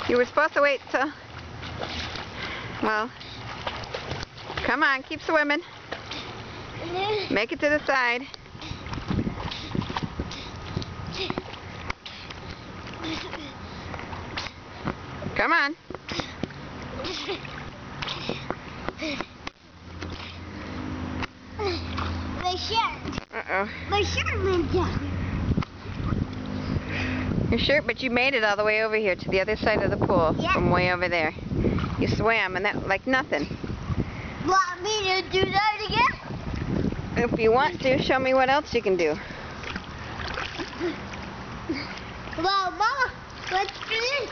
You were supposed to wait till... Well, come on, keep swimming. Make it to the side. Come on. My shirt. Uh-oh. My shirt went down. Your shirt, but you made it all the way over here to the other side of the pool. Yeah. From way over there. You swam and that like nothing. Want me to do that again? If you want to, show me what else you can do. Well, Mama, let's do this.